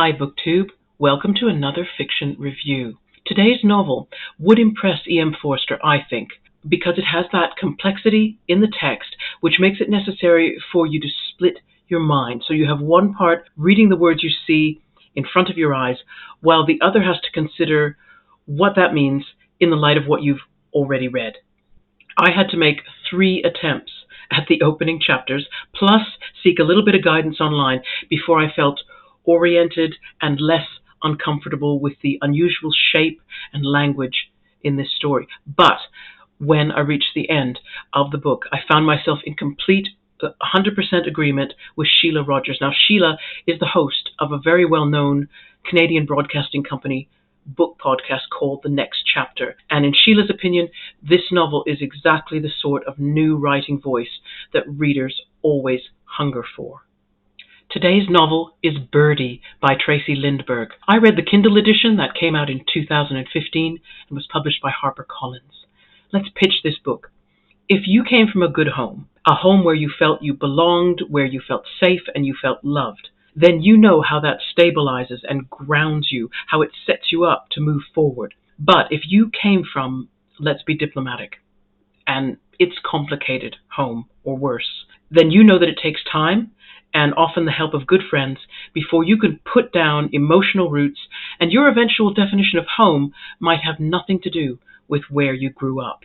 Hi BookTube, welcome to another fiction review. Today's novel would impress E.M. Forster, I think, because it has that complexity in the text which makes it necessary for you to split your mind. So you have one part reading the words you see in front of your eyes, while the other has to consider what that means in the light of what you've already read. I had to make 3 attempts at the opening chapters, plus seek a little bit of guidance online before I felt oriented and less uncomfortable with the unusual shape and language in this story. But when I reached the end of the book, I found myself in complete 100% agreement with Sheila Rogers. Now, Sheila is the host of a very well-known Canadian broadcasting company book podcast called The Next Chapter. And in Sheila's opinion, this novel is exactly the sort of new writing voice that readers always hunger for. Today's novel is Birdie by Tracey Lindberg. I read the Kindle edition that came out in 2015 and was published by HarperCollins. Let's pitch this book. If you came from a good home, a home where you felt you belonged, where you felt safe and you felt loved, then you know how that stabilizes and grounds you, how it sets you up to move forward. But if you came from, let's be diplomatic, and it's complicated home or worse, then you know that it takes time and often the help of good friends before you can put down emotional roots, and your eventual definition of home might have nothing to do with where you grew up.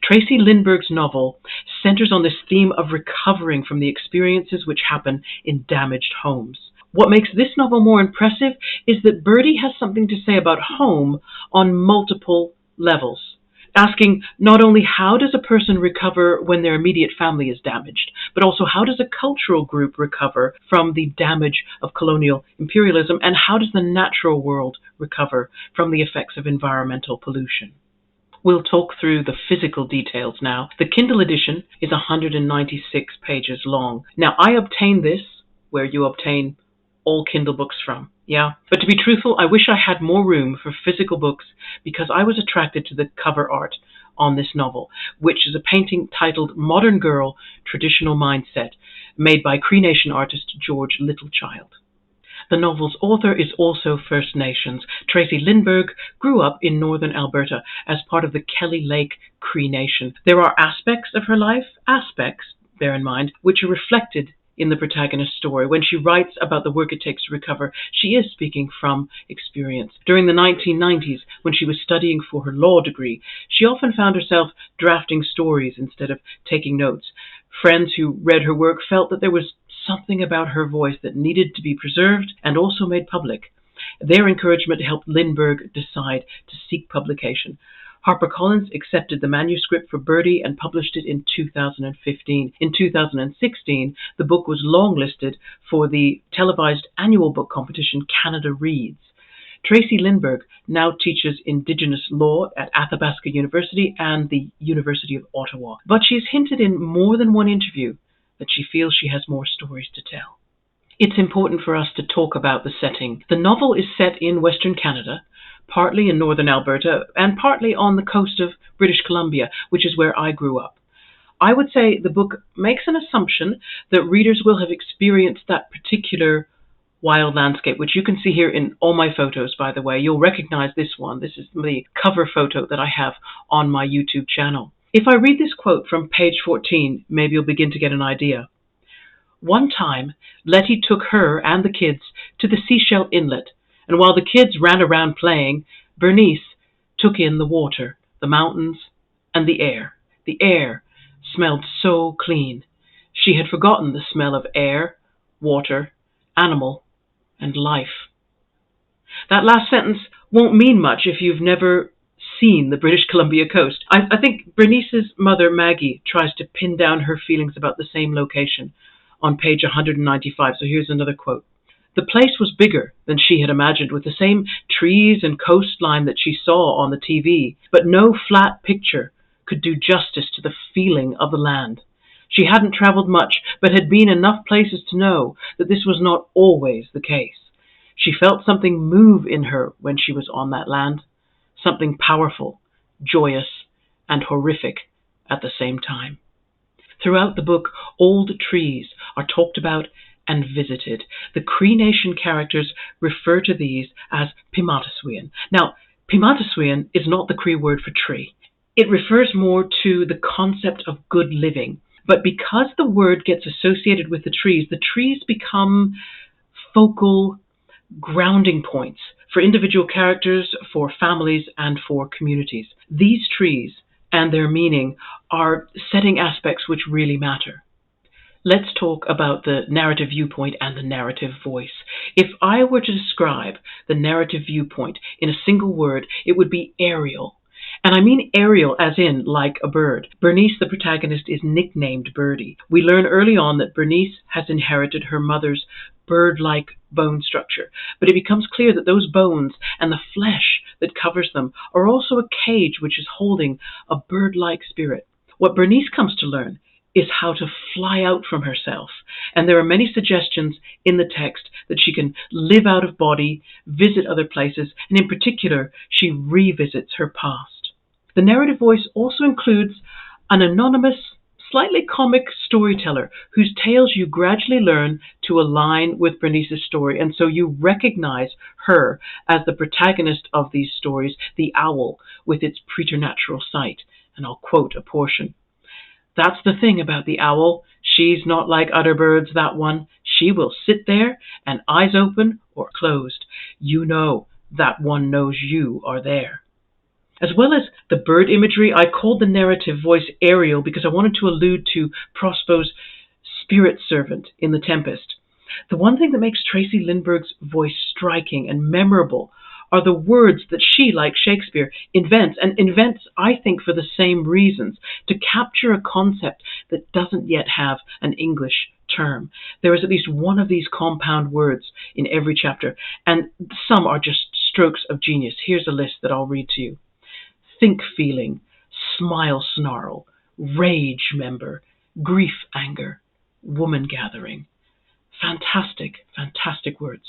Tracey Lindberg's novel centers on this theme of recovering from the experiences which happen in damaged homes. What makes this novel more impressive is that Birdie has something to say about home on multiple levels, asking not only how does a person recover when their immediate family is damaged, but also how does a cultural group recover from the damage of colonial imperialism, and how does the natural world recover from the effects of environmental pollution. We'll talk through the physical details now. The Kindle edition is 196 pages long. Now, I obtained this where you obtain all Kindle books from. Yeah, but to be truthful, I wish I had more room for physical books because I was attracted to the cover art on this novel, which is a painting titled Modern Girl, Traditional Mindset, made by Cree Nation artist George Littlechild. The novel's author is also First Nations. Tracey Lindberg grew up in northern Alberta as part of the Kelly Lake Cree Nation. There are aspects of her life, bear in mind, which are reflected in the protagonist's story. When she writes about the work it takes to recover, she is speaking from experience. During the 1990s, when she was studying for her law degree, she often found herself drafting stories instead of taking notes. Friends who read her work felt that there was something about her voice that needed to be preserved and also made public. Their encouragement helped Lindberg decide to seek publication. HarperCollins accepted the manuscript for Birdie and published it in 2015. In 2016, the book was longlisted for the televised annual book competition Canada Reads. Tracey Lindberg now teaches Indigenous law at Athabasca University and the University of Ottawa, but she's hinted in more than one interview that she feels she has more stories to tell. It's important for us to talk about the setting. The novel is set in Western Canada, partly in northern Alberta, and partly on the coast of British Columbia, which is where I grew up. I would say the book makes an assumption that readers will have experienced that particular wild landscape, which you can see here in all my photos, by the way. You'll recognize this one. This is the cover photo that I have on my YouTube channel. If I read this quote from page 14, maybe you'll begin to get an idea. One time, Letty took her and the kids to the Seashell Inlet, and while the kids ran around playing, Bernice took in the water, the mountains, and the air. The air smelled so clean. She had forgotten the smell of air, water, animal, and life. That last sentence won't mean much if you've never seen the British Columbia coast. I think Bernice's mother, Maggie, tries to pin down her feelings about the same location on page 195. So here's another quote. The place was bigger than she had imagined, with the same trees and coastline that she saw on the TV, but no flat picture could do justice to the feeling of the land. She hadn't traveled much, but had been enough places to know that this was not always the case. She felt something move in her when she was on that land, something powerful, joyous, and horrific at the same time. Throughout the book, old trees are talked about and visited. The Cree Nation characters refer to these as Pimataswian. Now, Pimataswian is not the Cree word for tree. It refers more to the concept of good living. But because the word gets associated with the trees become focal grounding points for individual characters, for families, and for communities. These trees and their meaning are setting aspects which really matter. Let's talk about the narrative viewpoint and the narrative voice. If I were to describe the narrative viewpoint in a single word, it would be aerial. And I mean aerial as in like a bird. Bernice, the protagonist, is nicknamed Birdie. We learn early on that Bernice has inherited her mother's bird-like bone structure, but it becomes clear that those bones and the flesh that covers them are also a cage which is holding a bird-like spirit. What Bernice comes to learn is how to fly out from herself. And there are many suggestions in the text that she can live out of body, visit other places, and in particular, she revisits her past. The narrative voice also includes an anonymous, slightly comic storyteller whose tales you gradually learn to align with Bernice's story, and so you recognize her as the protagonist of these stories, the owl with its preternatural sight. And I'll quote a portion. That's the thing about the owl. She's not like other birds, that one. She will sit there and eyes open or closed. You know that one knows you are there. As well as the bird imagery, I called the narrative voice aerial because I wanted to allude to Prosper's spirit servant in The Tempest. The one thing that makes Tracey Lindberg's voice striking and memorable are the words that she, like Shakespeare, invents, I think, for the same reasons, to capture a concept that doesn't yet have an English term. There is at least one of these compound words in every chapter, and some are just strokes of genius. Here's a list that I'll read to you. Think feeling, smile snarl, rage member, grief anger, woman gathering. Fantastic, fantastic words.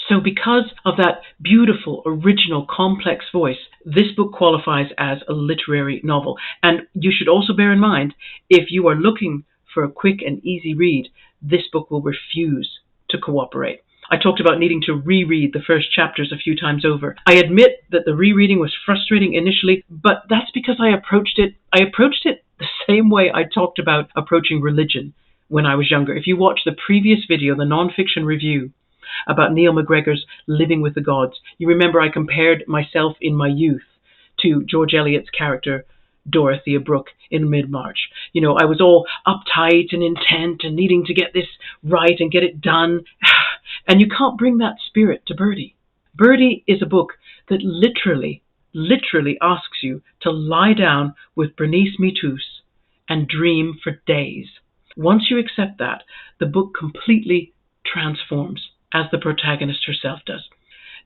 So because of that beautiful, original, complex voice, this book qualifies as a literary novel. And you should also bear in mind, if you are looking for a quick and easy read, this book will refuse to cooperate. I talked about needing to reread the first chapters a few times over. I admit that the rereading was frustrating initially, but that's because I approached it the same way I talked about approaching religion when I was younger. If you watch the previous video, the nonfiction review about Neil McGregor's Living with the Gods, you remember I compared myself in my youth to George Eliot's character Dorothea Brooke in Mid-March. You know, I was all uptight and intent and needing to get this right and get it done. And you can't bring that spirit to Birdie. Birdie is a book that literally asks you to lie down with Bernice Mitous and dream for days. Once you accept that, the book completely transforms, as the protagonist herself does.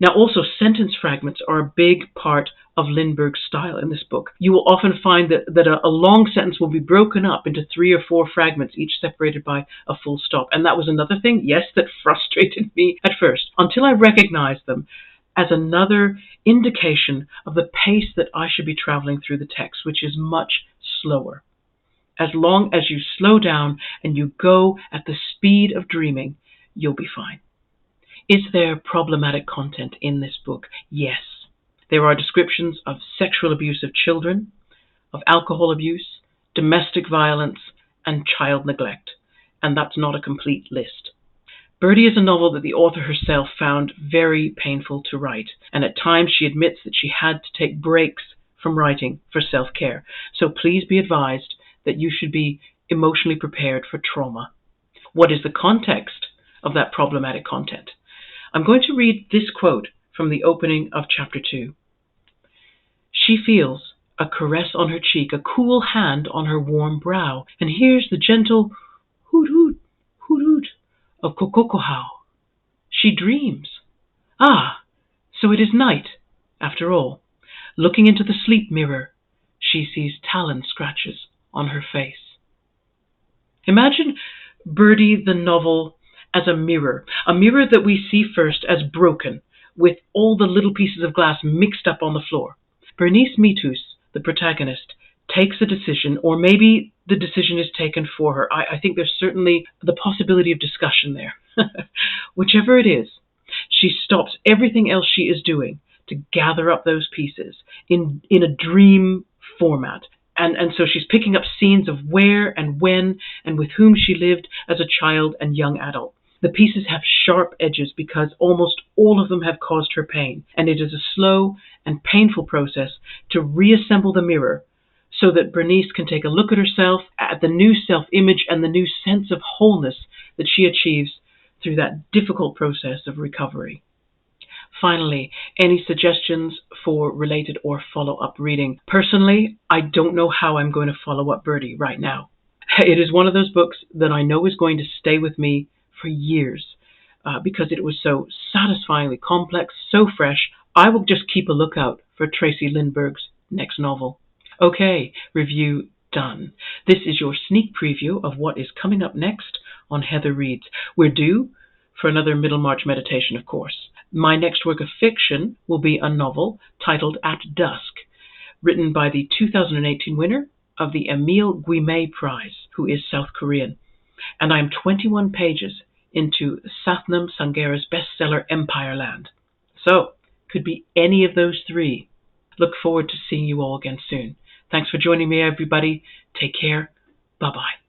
Now, also, sentence fragments are a big part of Lindberg's style in this book. You will often find that a long sentence will be broken up into 3 or 4 fragments, each separated by a full stop. And that was another thing, yes, that frustrated me at first, until I recognized them as another indication of the pace that I should be traveling through the text, which is much slower. As long as you slow down and you go at the speed of dreaming, you'll be fine. Is there problematic content in this book? Yes. There are descriptions of sexual abuse of children, of alcohol abuse, domestic violence, and child neglect. And that's not a complete list. Birdie is a novel that the author herself found very painful to write, and at times she admits that she had to take breaks from writing for self-care. So please be advised that you should be emotionally prepared for trauma. What is the context of that problematic content? I'm going to read this quote from the opening of chapter 2. She feels a caress on her cheek, a cool hand on her warm brow, and hears the gentle hoot hoot, hoot hoot of kokokohau. She dreams. Ah, so it is night, after all. Looking into the sleep mirror, she sees talon scratches on her face. Imagine Birdie the novel as a mirror that we see first as broken, with all the little pieces of glass mixed up on the floor. Bernice Mitous, the protagonist, takes a decision, or maybe the decision is taken for her. I think there's certainly the possibility of discussion there. Whichever it is, she stops everything else she is doing to gather up those pieces in a dream format. And so she's picking up scenes of where and when and with whom she lived as a child and young adult. The pieces have sharp edges because almost all of them have caused her pain, and it is a slow and painful process to reassemble the mirror so that Bernice can take a look at herself, at the new self-image and the new sense of wholeness that she achieves through that difficult process of recovery. Finally, any suggestions for related or follow-up reading? Personally, I don't know how I'm going to follow up Birdie right now. It is one of those books that I know is going to stay with me for years because it was so satisfyingly complex, so fresh. I will just keep a lookout for Tracey Lindberg's next novel. Okay, review done. This is your sneak preview of what is coming up next on Heather Reads. We're due for another Middlemarch meditation, of course. My next work of fiction will be a novel titled At Dusk, written by the 2018 winner of the Emile Guimé Prize, who is South Korean. And I am 21 pages into Sathnam Sanghera's bestseller Empire Land. So, could be any of those three. Look forward to seeing you all again soon. Thanks for joining me, everybody. Take care. Bye-bye.